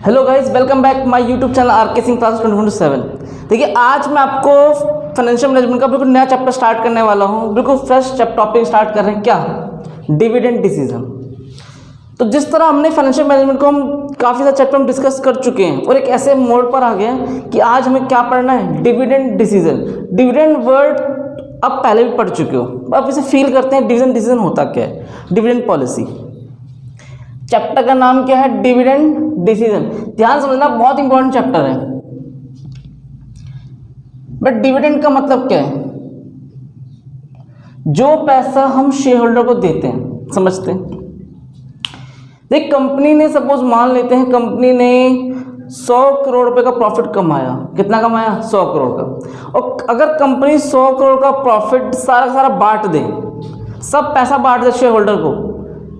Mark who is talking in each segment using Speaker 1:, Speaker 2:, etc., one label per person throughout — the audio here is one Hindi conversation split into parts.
Speaker 1: Hello guys, welcome back my YouTube channel are के सिंह क्लास 24/7। देखिए, आज मैं आपको फाइनेंशियल मैनेजमेंट का बिल्कुल नया चैप्टर स्टार्ट करने वाला हूँ। बिल्कुल फ्रेश टॉपिक स्टार्ट कर रहे हैं। क्या? Dividend decision. तो जिस तरह हमने फाइनेंशियल मैनेजमेंट को हम काफ़ी सारे चैप्टर में डिस्कस कर चुके हैं और एक ऐसे मोड पर आ गए हैं कि आज हमें क्या पढ़ना है? Dividend decision. डिविडेंड वर्ड अब पहले भी पढ़ चुके हो, अब इसे फील करते हैं। डिविडेंड डिसीजन होता क्या है? Dividend policy. चैप्टर का नाम क्या है? Dividend decision. ध्यान समझना, बहुत इंपॉर्टेंट चैप्टर है। बट डिविडेंड का मतलब क्या है? जो पैसा हम शेयर होल्डर को देते हैं, समझते हैं? देख, कंपनी ने सपोज मान लेते हैं कंपनी ने 100 करोड़ रुपए का प्रॉफिट कमाया। कितना कमाया? 100 करोड़ का। और अगर कंपनी 100 करोड़ का प्रॉफिट सारा बांट दे, सब पैसा बांट दे शेयर होल्डर को,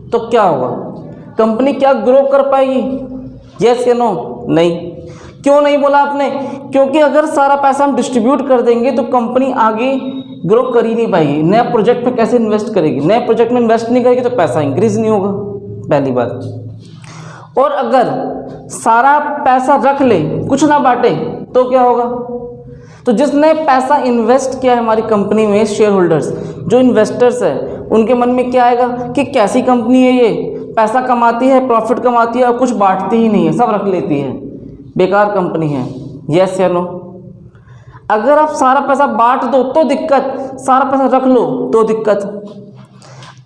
Speaker 1: तो क्या होगा? कंपनी क्या ग्रो कर पाएगी? यस या नो? नहीं। क्यों नहीं बोला आपने? क्योंकि अगर सारा पैसा हम डिस्ट्रीब्यूट कर देंगे तो कंपनी आगे ग्रो कर ही नहीं पाएगी। नया प्रोजेक्ट में कैसे इन्वेस्ट करेगी? नए प्रोजेक्ट में इन्वेस्ट नहीं करेगी तो पैसा इंक्रीज नहीं होगा, पहली बात। और अगर सारा पैसा रख ले, कुछ ना बांटे, तो क्या होगा? तो जिसने पैसा इन्वेस्ट किया है हमारी कंपनी में, शेयर होल्डर्स, जो इन्वेस्टर्स है, उनके मन में क्या आएगा कि कैसी कंपनी है ये? पैसा कमाती है, प्रॉफिट कमाती है और कुछ बांटती ही नहीं है, सब रख लेती है, बेकार कंपनी है। यस या नो? अगर आप सारा पैसा बांट दो तो दिक्कत, सारा पैसा रख लो तो दिक्कत।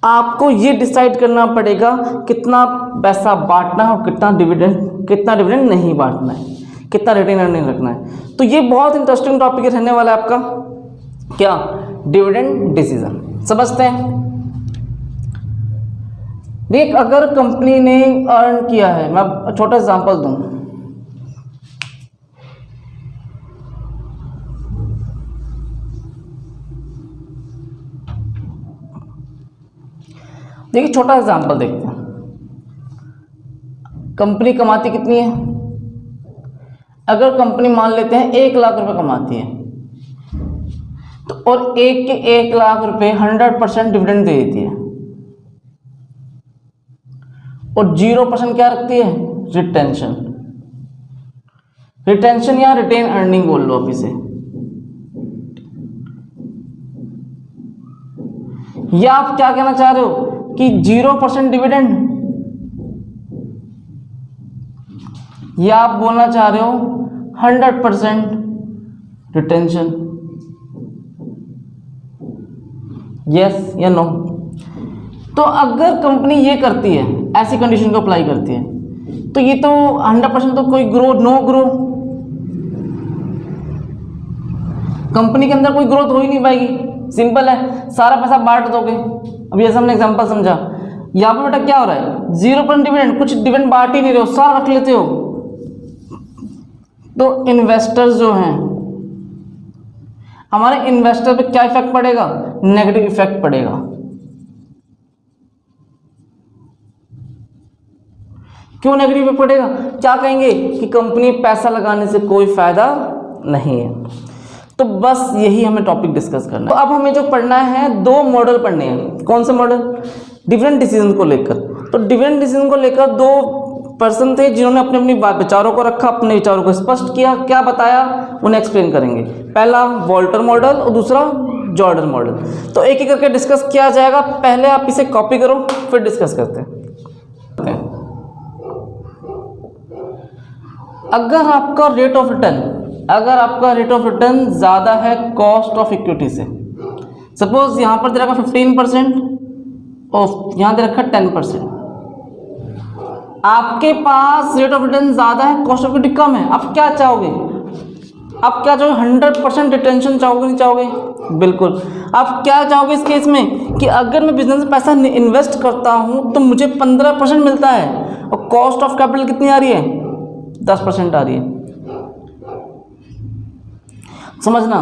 Speaker 1: आपको ये डिसाइड करना पड़ेगा कितना पैसा बांटना है और कितना डिविडेंड नहीं बांटना है, कितना रिटेन अर्निंग रखना है। तो ये बहुत इंटरेस्टिंग टॉपिक रहने वाला है आपका। क्या? Dividend decision. समझते हैं? देख, अगर कंपनी ने अर्न किया है, मैं छोटा एग्जांपल दूं, देखिए छोटा एग्जांपल देखते हैं। कंपनी कमाती कितनी है? अगर कंपनी मान लेते हैं 1 लाख रुपए कमाती है, तो और 1 लाख रुपए 100% डिविडेंड दे देती है और 0% क्या रखती है? रिटेंशन। रिटेंशन या रिटेन अर्निंग बोल लो आप इसे। या आप क्या कहना चाह रहे हो कि 0% डिविडेंड, या आप बोलना चाह रहे हो 100% रिटेंशन? यस या नो? तो अगर कंपनी ये करती है, ऐसी कंडीशन को अप्लाई करती है, तो ये तो 100% तो कोई नो ग्रो, कंपनी के अंदर कोई ग्रोथ हो ही नहीं पाएगी। सिंपल है, सारा पैसा बांट दोगे। अब जैसे हमने एग्जांपल समझा, यहाँ पर बेटा क्या हो रहा है? 0% डिविडेंड, कुछ डिविडेंड बांट ही नहीं रहे हो, सारा रख लेते हो। तो इन्वेस्टर्स जो हैं, हमारे इन्वेस्टर पे क्या इफेक्ट पड़ेगा? नेगेटिव इफेक्ट पड़ेगा। क्यों नेगेटिव इफेक्ट पड़ेगा? क्या कहेंगे कि कंपनी पैसा लगाने से कोई फायदा नहीं है। तो बस यही हमें टॉपिक डिस्कस करना है। तो अब हमें जो पढ़ना है, 2 मॉडल पढ़ने हैं। कौन से मॉडल? डिविडेंड डिसीजन को लेकर। तो डिविडेंड डिसीजन को लेकर 2 पर्सन थे जिन्होंने अपने अपनी विचारों को रखा, अपने विचारों को स्पष्ट किया, क्या बताया, उन्हें एक्सप्लेन करेंगे। पहला वॉल्टर मॉडल और दूसरा जॉर्डन मॉडल। तो एक एक करके डिस्कस किया जाएगा। पहले आप इसे कॉपी करो, फिर डिस्कस करते हैं। अगर आपका रेट ऑफ रिटर्न ज़्यादा है कॉस्ट ऑफ इक्विटी से, सपोज यहाँ पर दे रखा 15% और यहाँ दे रखा 10%, आपके पास रेट ऑफ रिटर्न ज़्यादा है, कॉस्ट ऑफ इक्विटी कम है, आप क्या चाहोगे? आप क्या चाहोगे? 100% रिटेंशन चाहोगे? नहीं चाहोगे? बिल्कुल। आप क्या चाहोगे इस केस में कि अगर मैं बिजनेस में पैसा इन्वेस्ट करता हूँ तो मुझे 15% मिलता है और कॉस्ट ऑफ कैपिटल कितनी आ रही है? 10% आ रही है। समझना,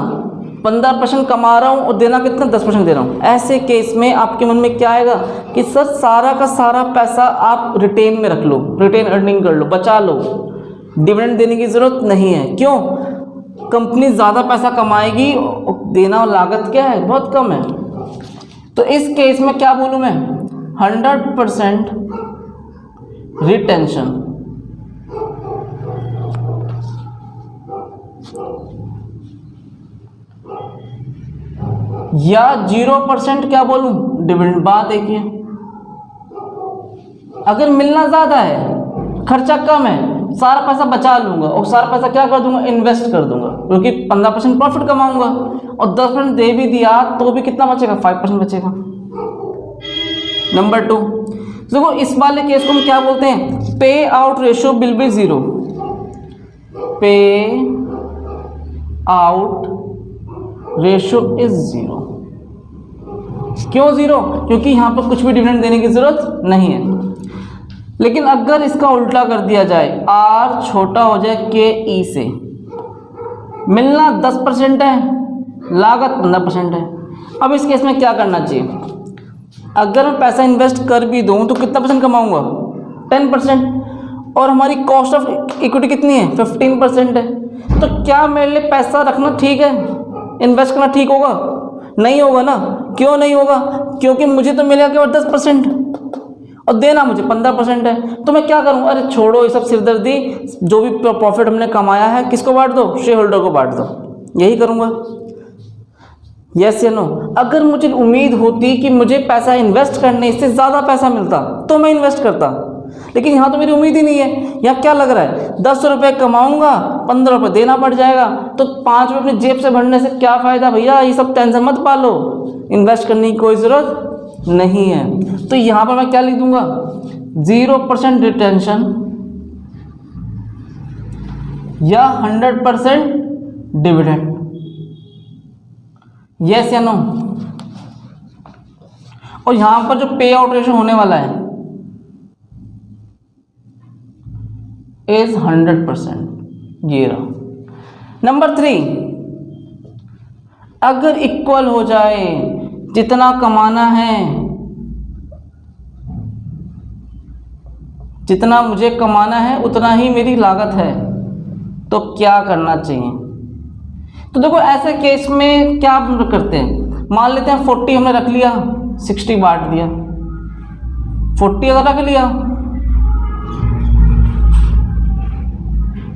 Speaker 1: 15% कमा रहा हूँ और देना कितना? 10% दे रहा हूँ। ऐसे केस में आपके मन में क्या आएगा कि सर सारा का सारा पैसा आप रिटेन में रख लो, रिटेन अर्निंग कर लो, बचा लो, डिविडेंड देने की ज़रूरत नहीं है। क्यों? कंपनी ज़्यादा पैसा कमाएगी और देना लागत क्या है? बहुत कम है। तो इस केस में क्या बोलूँ मैं? 100% रिटेंशन। या 0% क्या बोलूं, डिविडेंड। बात एक ही है, अगर मिलना ज़्यादा है, खर्चा कम है, सारा पैसा बचा लूंगा और सारा पैसा क्या कर दूंगा, इन्वेस्ट कर दूंगा, क्योंकि 15% प्रॉफिट कमाऊंगा और 10% दे भी दिया तो भी कितना बचेगा, 5% बचेगा। नंबर 2, देखो इस वाले केस को हम क्या बोलते हैं, पे आउट रेशियो विल बी 0। पे आउट रेशियो इज 0। क्यों 0? क्योंकि यहां पर कुछ भी डिविडेंड देने की जरूरत नहीं है। लेकिन अगर इसका उल्टा कर दिया जाए, आर छोटा हो जाए के ई से, मिलना 10% है, लागत 15% है। अब इस केस में क्या करना चाहिए, अगर मैं पैसा इन्वेस्ट कर भी दूं तो कितना परसेंट कमाऊंगा, 10%, और हमारी कॉस्ट ऑफ इक्विटी कितनी है, 15% है। तो क्या मेरे लिए पैसा रखना ठीक है, इन्वेस्ट करना ठीक होगा? नहीं होगा ना। क्यों नहीं होगा? क्योंकि मुझे तो मिलेगा केवल 10% और देना मुझे 15% है। तो मैं क्या करूं, अरे छोड़ो ये सब सिरदर्दी, जो भी प्रॉफिट हमने कमाया है किसको बांट दो, शेयर होल्डर को बांट दो, यही करूंगा। यस या नो? अगर मुझे उम्मीद होती कि मुझे पैसा इन्वेस्ट करने से ज़्यादा पैसा मिलता तो मैं इन्वेस्ट करता, लेकिन यहाँ तो मेरी उम्मीद ही नहीं है। यहाँ क्या लग रहा है, 10 रुपये कमाऊंगा, 15 रुपये देना पड़ जाएगा, तो 5 रुपये अपनी जेब से भरने से क्या फ़ायदा भैया, ये सब टेंशन मत पालो, इन्वेस्ट करने की कोई ज़रूरत नहीं है। तो यहाँ पर मैं क्या लिख दूंगा, 0% रिटेंशन या 100% डिविडेंड। यस या नो? और यहां पर जो पे आउट रेशियो होने वाला है इज 100%, ये रहा। नंबर 3, अगर इक्वल हो जाए, जितना कमाना है, जितना मुझे कमाना है उतना ही मेरी लागत है, तो क्या करना चाहिए? तो देखो ऐसे केस में क्या हम करते हैं, मान लेते हैं 40 हमने रख लिया, 60 बांट दिया। 40 अगर रख लिया,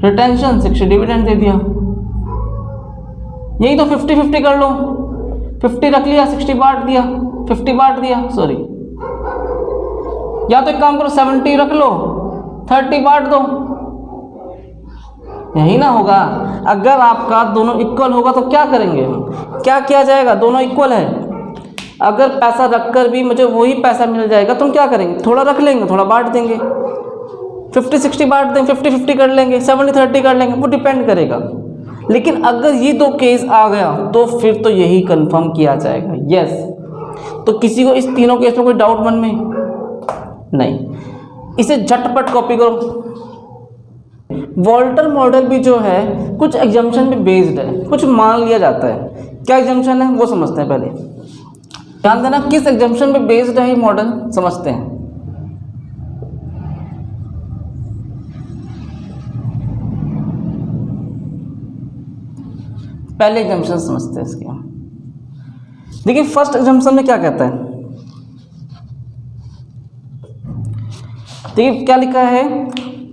Speaker 1: रिटेंशन 60 डिविडेंड दे दिया, यही तो 50-50 कर लो। 50 रख लिया, 60 बांट दिया, 50 बांट दिया, सॉरी, या तो एक काम करो 70 रख लो, 30 बांट दो, यही ना होगा। अगर आपका दोनों इक्वल होगा तो क्या करेंगे, क्या किया जाएगा, दोनों इक्वल है, अगर पैसा रखकर भी मुझे वही पैसा मिल जाएगा तो हम क्या करेंगे, थोड़ा रख लेंगे, थोड़ा बांट देंगे, 50-60 बांट देंगे, 50-50 कर लेंगे, 70-30 कर लेंगे, वो डिपेंड करेगा। लेकिन अगर ये 2 केस आ गया तो फिर तो यही कंफर्म किया जाएगा, यस। तो किसी को इस तीनों केस में कोई डाउट मन में नहीं, इसे झटपट कॉपी करो। वॉल्टर मॉडल भी जो है कुछ एग्जम्पशन पे बेस्ड है, कुछ मान लिया जाता है। क्या एग्जम्पशन है वो समझते हैं, पहले ध्यान देना किस एग्जम्पशन पे बेस्ड है ये मॉडल, समझते हैं। पहले एग्जम्पशन समझते हैं इसके। देखिए फर्स्ट एग्जम्पशन में क्या कहता है, देखिए क्या लिखा है,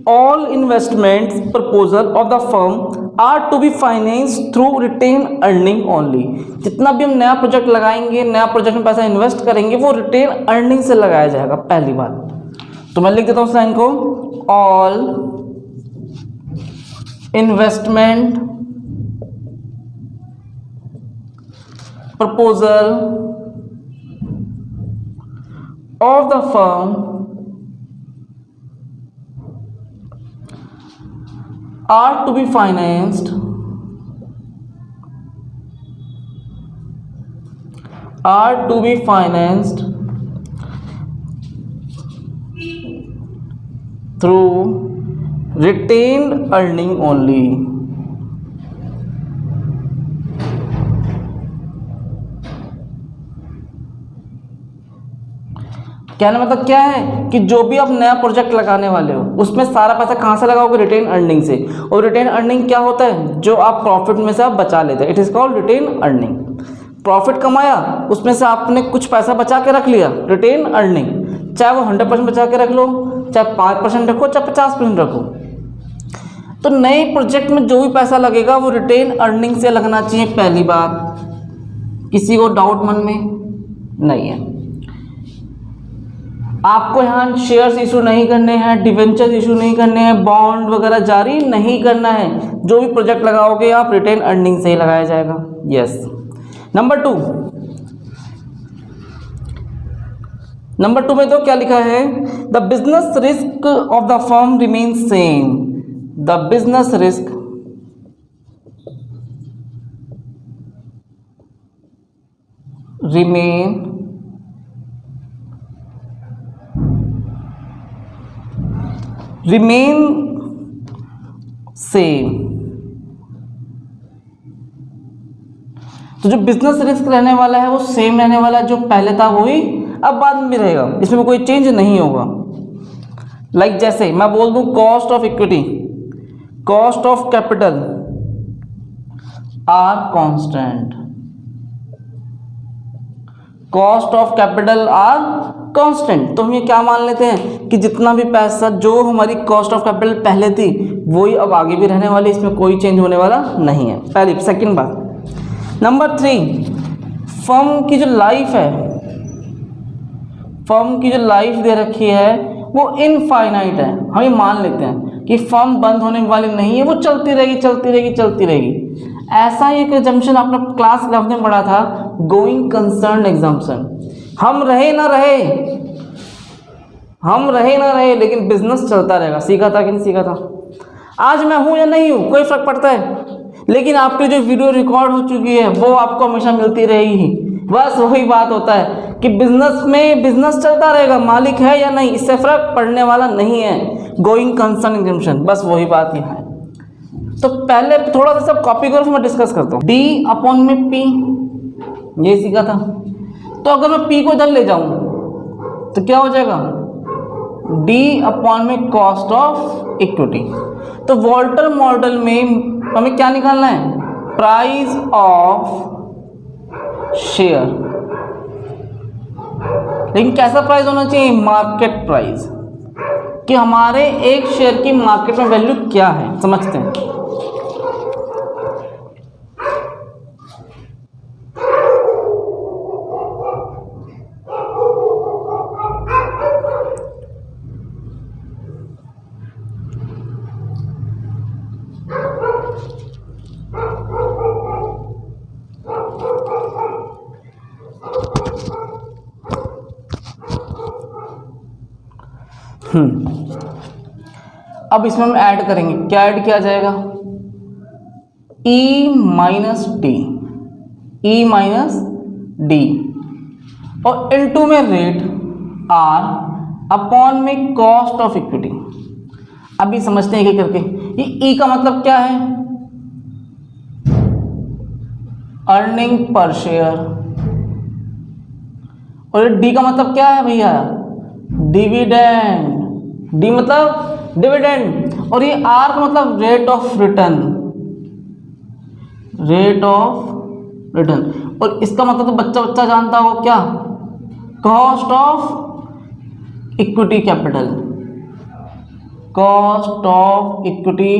Speaker 1: all investments proposal of the firm are to be finance through retain earning only. जितना भी हम नया प्रोजेक्ट लगाएंगे, नया प्रोजेक्ट में पैसा इन्वेस्ट करेंगे, वो रिटेन अर्निंग से लगाया जाएगा, पहली बात। तो मैं लिख देता हूं उस लाइन को, all investment proposal of the firm are to be financed through retained earning only। कहने मतलब क्या है कि जो भी आप नया प्रोजेक्ट लगाने वाले हो उसमें सारा पैसा कहाँ से लगाओगे, रिटेन अर्निंग से। और रिटेन अर्निंग क्या होता है, जो आप प्रॉफिट में से आप बचा लेते हैं, it is called retain earning. Profit कमाया, उसमें से आपने कुछ पैसा बचा के रख लिया, रिटेन अर्निंग। चाहे वो 100% बचा के रख लो, चाहे 5% रखो, चाहे 50% रखो। तो नए प्रोजेक्ट में जो भी पैसा लगेगा वो रिटेन अर्निंग से लगना चाहिए, पहली बात। किसी को डाउट मन में नहीं है। आपको यहाँ शेयर्स इशू नहीं करने हैं, डिवेंचर इशू नहीं करने हैं, बॉन्ड वगैरह जारी नहीं करना है। जो भी प्रोजेक्ट लगाओगे आप रिटेन अर्निंग से ही लगाया जाएगा। यस। नंबर टू में तो क्या लिखा है, the business risk of the firm remain same. The business risk remain same. तो जो बिजनेस रिस्क रहने वाला है वो सेम रहने वाला है, जो पहले था वही अब बाद में भी रहेगा, इसमें कोई चेंज नहीं होगा। लाइक जैसे मैं बोल दूं cost of equity, cost of capital R constant, cost of capital R constant. तो हम ये क्या मान लेते हैं कि जितना भी पैसा, जो हमारी कॉस्ट ऑफ कैपिटल पहले थी वही अब आगे भी रहने वाली, इसमें कोई चेंज होने वाला नहीं है। पहली सेकंड बात। नंबर 3, फर्म की जो लाइफ है, फर्म की जो लाइफ दे रखी है वो इनफाइनाइट है। हम ये मान लेते हैं कि फर्म बंद होने वाली नहीं है, वो चलती रहेगी चलती रहेगी चलती रहेगी। ऐसा ही एक एजम्पशन आपने क्लास 11 में पढ़ा था, गोइंग कंसर्न एग्जाम्पशन। हम रहे ना रहे लेकिन बिजनेस चलता रहेगा। सीखा था कि नहीं सीखा था? आज मैं हूं या नहीं हूं कोई फर्क पड़ता है, लेकिन आपकी जो वीडियो रिकॉर्ड हो चुकी है वो आपको हमेशा मिलती रहेगी। बस वही बात होता है कि बिजनेस में बिजनेस चलता रहेगा, मालिक है या नहीं इससे फर्क पड़ने वाला नहीं है। गोइंग कंसर्न एग्जाम्पशन, बस वही बात यहाँ है। तो पहले थोड़ा सा सब कॉपी करो, फिर मैं डिस्कस करता हूँ। डी अपॉन में पी, ये सीखा था। तो अगर मैं पी को इधर ले जाऊं तो क्या हो जाएगा, डी अपॉन में कॉस्ट ऑफ इक्विटी। तो वॉल्टर मॉडल में हमें क्या निकालना है, प्राइस ऑफ शेयर। लेकिन कैसा प्राइस होना चाहिए, मार्केट प्राइस, कि हमारे एक शेयर की मार्केट में वैल्यू क्या है, समझते हैं। अब इसमें हम ऐड करेंगे, क्या ऐड किया जाएगा, E माइनस डी और इनटू में रेट R अपॉन में कॉस्ट ऑफ इक्विटी। अभी समझते हैं क्या करके। ये E का मतलब क्या है, अर्निंग पर शेयर, और D का मतलब क्या है भैया, डिविडेंड। डी मतलब डिविडेंड, और ये आर का मतलब रेट ऑफ रिटर्न, और इसका मतलब तो बच्चा जानता होगा क्या, cost of equity capital, cost of equity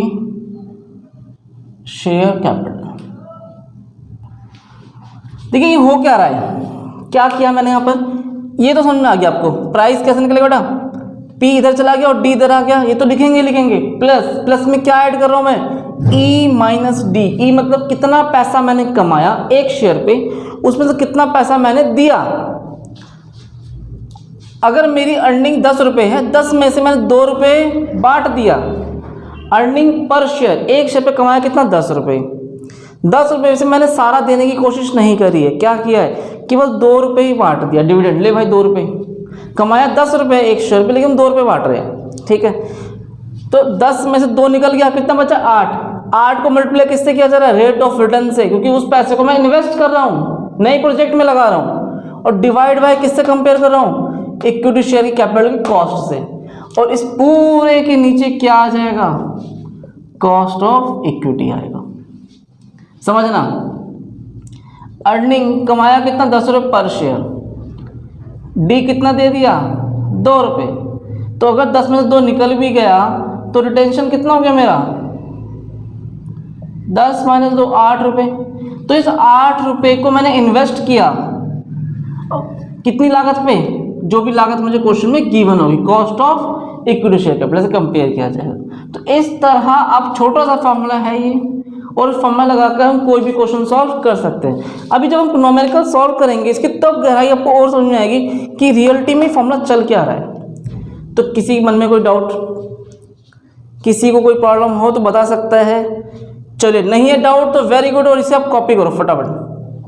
Speaker 1: share capital. देखिए ये हो क्या रहा है, क्या किया मैंने यहाँ पर, ये तो समझ में आ गया आपको। प्राइस कैसे निकलेगा बेटा, P इधर चला गया और D इधर आ गया, ये तो लिखेंगे प्लस में क्या ऐड कर रहा हूं मैं, E माइनस डी। E मतलब कितना पैसा मैंने कमाया एक शेयर पे, उसमें से कितना पैसा मैंने दिया। अगर मेरी अर्निंग 10 रुपये है, 10 में से मैंने 2 रुपये बांट दिया। अर्निंग पर शेयर, एक शेयर पे कमाया कितना, 10 रुपये। 10 रुपये से मैंने सारा देने की कोशिश नहीं करी है, क्या किया है, केवल 2 रुपये ही बांट दिया डिविडेंड। ले भाई 2 रुपये कमाया, 10 रुपये एक शेयर पे, लेकिन 2 रुपये बांट रहे हैं, ठीक है। तो 10 में से 2 निकल गया, कितना बचा, 8 को मल्टीप्लाई किससे किया जा रहा है, रेट ऑफ रिटर्न से, क्योंकि उस पैसे को मैं इन्वेस्ट कर रहा हूँ, नए प्रोजेक्ट में लगा रहा हूँ। और डिवाइड बाय किससे कंपेयर कर रहा हूँ, इक्विटी शेयर की कैपिटल की कॉस्ट से। और इस पूरे के नीचे क्या आ जाएगा, कॉस्ट ऑफ इक्विटी आएगा। समझना, अर्निंग कमाया कितना, 10 रुपये पर शेयर, डी कितना दे दिया, 2 रुपये। तो अगर 10 में से 2 निकल भी गया तो रिटेंशन कितना हो गया मेरा, 10 माइनस 2 8 रुपये। तो इस 8 रुपये को मैंने इन्वेस्ट किया कितनी लागत पे, जो भी लागत मुझे क्वेश्चन में गिवन होगी, cost of equity share capital से कंपेयर किया जाएगा। तो इस तरह अब छोटा सा फॉर्मूला है ये, और फॉर्मूला लगाकर हम कोई भी क्वेश्चन सॉल्व कर सकते हैं। अभी जब हम न्यूमेरिकल सॉल्व करेंगे इसकी तब गहराई आपको और समझ में आएगी कि रियलिटी में फॉर्मूला चल क्या रहा है। तो किसी मन में कोई डाउट, किसी को कोई प्रॉब्लम हो तो बता सकता है। चलिए नहीं है डाउट तो वेरी गुड, और इसे आप कॉपी करो फटाफट।